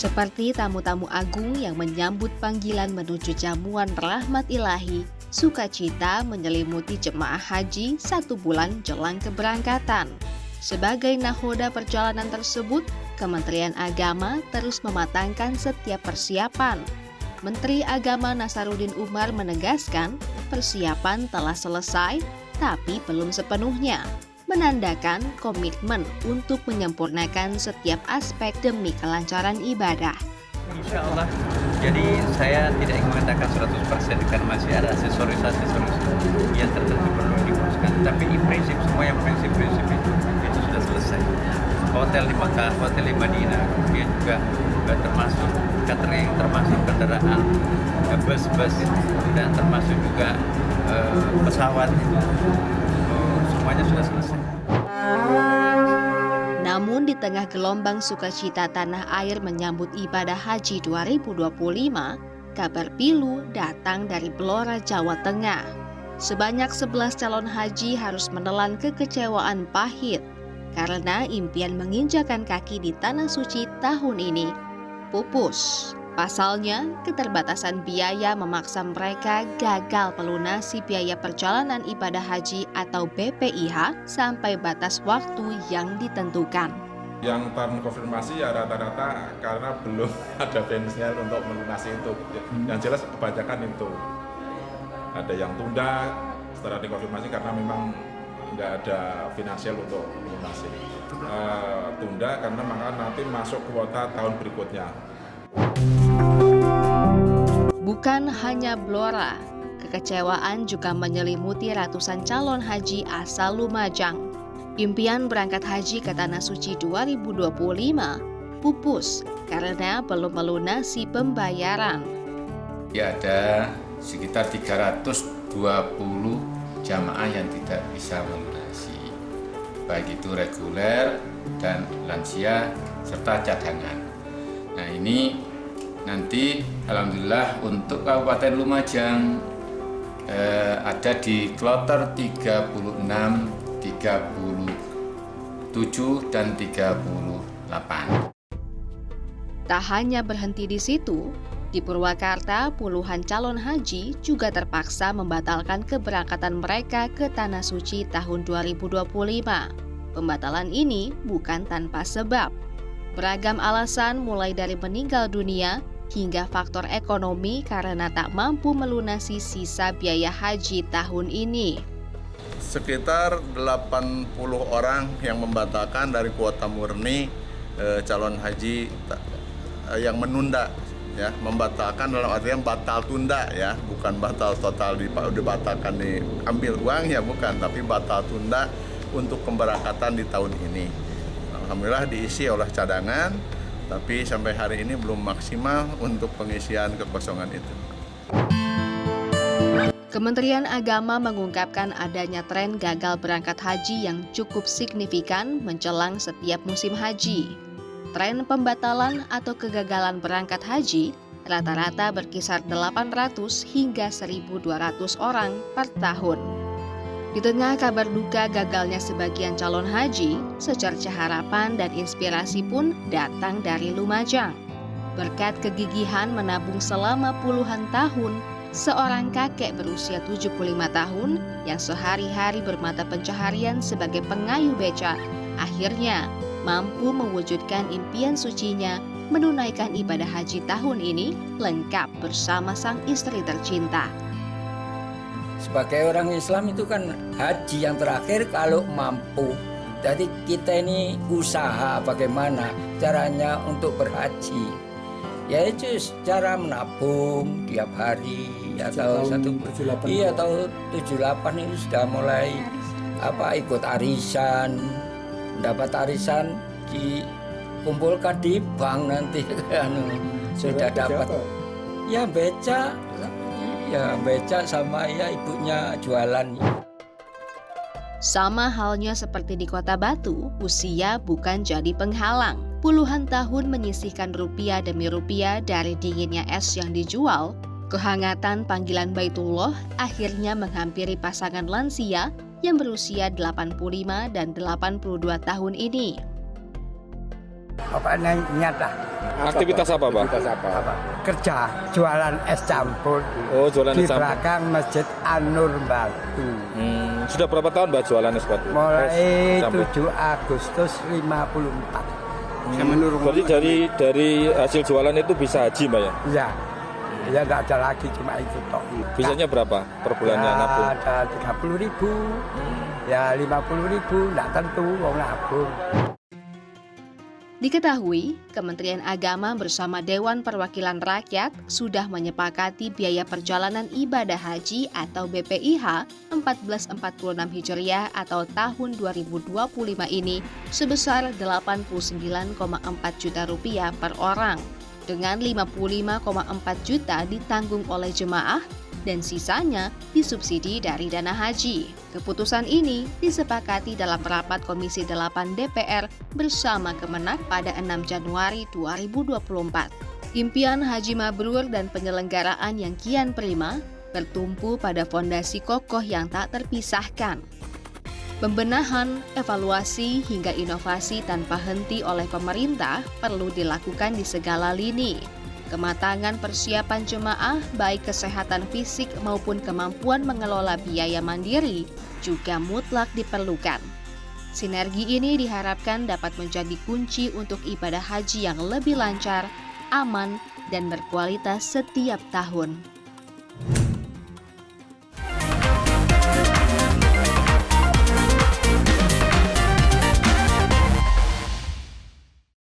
Seperti tamu-tamu agung yang menyambut panggilan menuju jamuan rahmat ilahi, sukacita menyelimuti jemaah haji 1 bulan jelang keberangkatan. Sebagai nahoda perjalanan tersebut, Kementerian Agama terus mematangkan setiap persiapan. Menteri Agama Nasaruddin Umar menegaskan persiapan telah selesai, tapi belum sepenuhnya, menandakan komitmen untuk menyempurnakan setiap aspek demi kelancaran ibadah. Insya Allah, jadi saya tidak ingin mengatakan 100% karena masih ada aksesoris yang tertentu perlu diuruskan. Tapi di prinsip, semua yang prinsip-prinsip itu sudah selesai. Hotel di Makkah, hotel di Madinah, kemudian juga termasuk catering, termasuk kendaraan, bus-bus, dan termasuk juga pesawat itu semuanya sudah selesai. Namun di tengah gelombang sukacita tanah air menyambut ibadah haji 2025, kabar pilu datang dari Blora, Jawa Tengah. Sebanyak 11 calon haji harus menelan kekecewaan pahit karena impian menginjakan kaki di Tanah Suci tahun ini pupus. Pasalnya, keterbatasan biaya memaksa mereka gagal melunasi biaya perjalanan ibadah haji atau BPIH sampai batas waktu yang ditentukan. Yang terkonfirmasi ya rata-rata karena belum ada finansial untuk melunasi itu. Yang jelas kebanyakan itu. Ada yang tunda setelah dikonfirmasi karena memang nggak ada finansial untuk melunasi. Tunda karena maka nanti masuk kuota tahun berikutnya. Bukan hanya Blora, kekecewaan juga menyelimuti ratusan calon haji asal Lumajang. Impian berangkat haji ke Tanah Suci 2025 pupus karena belum melunasi pembayaran. Ya, ada sekitar 320 jamaah yang tidak bisa melunasi, baik itu reguler dan lansia serta cadangan. Nah, ini nanti alhamdulillah untuk Kabupaten Lumajang ada di kloter 36, 37 dan 38. Tak hanya berhenti di situ, di Purwakarta puluhan calon haji juga terpaksa membatalkan keberangkatan mereka ke Tanah Suci tahun 2025. Pembatalan ini bukan tanpa sebab. Beragam alasan mulai dari meninggal dunia hingga faktor ekonomi karena tak mampu melunasi sisa biaya haji tahun ini. Sekitar 80 orang yang membatalkan dari kuota murni calon haji yang menunda, ya, membatalkan dalam artian batal tunda, ya, bukan batal total dibatalkan diambil uangnya, bukan, tapi batal tunda untuk keberangkatan di tahun ini. Alhamdulillah diisi oleh cadangan, tapi sampai hari ini belum maksimal untuk pengisian kekosongan itu. Kementerian Agama mengungkapkan adanya tren gagal berangkat haji yang cukup signifikan menjelang setiap musim haji. Tren pembatalan atau kegagalan berangkat haji rata-rata berkisar 800 hingga 1.200 orang per tahun. Di tengah kabar duka gagalnya sebagian calon haji, secerca harapan dan inspirasi pun datang dari Lumajang. Berkat kegigihan menabung selama puluhan tahun, seorang kakek berusia 75 tahun yang sehari-hari bermata pencaharian sebagai pengayuh beca, akhirnya mampu mewujudkan impian sucinya menunaikan ibadah haji tahun ini lengkap bersama sang istri tercinta. Sebagai orang Islam itu kan haji yang terakhir kalau mampu. Jadi kita ini usaha bagaimana caranya untuk berhaji. Ya itu cara menabung tiap hari atau tahun 78 ini sudah mulai ikut arisan, mendapat arisan dikumpulkan di bank nanti kan sudah dapat. Ya beca sama ya ibunya jualan. Sama halnya seperti di Kota Batu, usia bukan jadi penghalang. Puluhan tahun menyisihkan rupiah demi rupiah dari dinginnya es yang dijual, kehangatan panggilan Baitullah akhirnya menghampiri pasangan lansia yang berusia 85 dan 82 tahun ini. Pokoknya nyata. Aktivitas apa, Pak? Kerja jualan es campur Oh, jualan di es campur. belakang Masjid An-Nur Batu. Sudah berapa tahun Mbak jualan es batu? Mulai Campur. 7 Agustus 54. Berarti dari hasil jualan itu bisa haji, Mbak ya? Iya. Ya nggak ada lagi, cuma itu toh. Bisanya berapa per bulannya Ya, nabung? ada 30.000. Ya 50.000, nggak tentu wong nabung. Diketahui, Kementerian Agama bersama Dewan Perwakilan Rakyat sudah menyepakati biaya perjalanan ibadah haji atau BPIH 1446 Hijriah atau tahun 2025 ini sebesar 89,4 juta rupiah per orang, dengan 55,4 juta ditanggung oleh jemaah dan sisanya disubsidi dari dana haji. Keputusan ini disepakati dalam rapat Komisi 8 DPR bersama Kemenak pada 6 Januari 2024. Impian haji mabrur dan penyelenggaraan yang kian prima bertumpu pada fondasi kokoh yang tak terpisahkan. Pembenahan, evaluasi, hingga inovasi tanpa henti oleh pemerintah perlu dilakukan di segala lini. Kematangan persiapan jemaah, baik kesehatan fisik maupun kemampuan mengelola biaya mandiri, juga mutlak diperlukan. Sinergi ini diharapkan dapat menjadi kunci untuk ibadah haji yang lebih lancar, aman, dan berkualitas setiap tahun.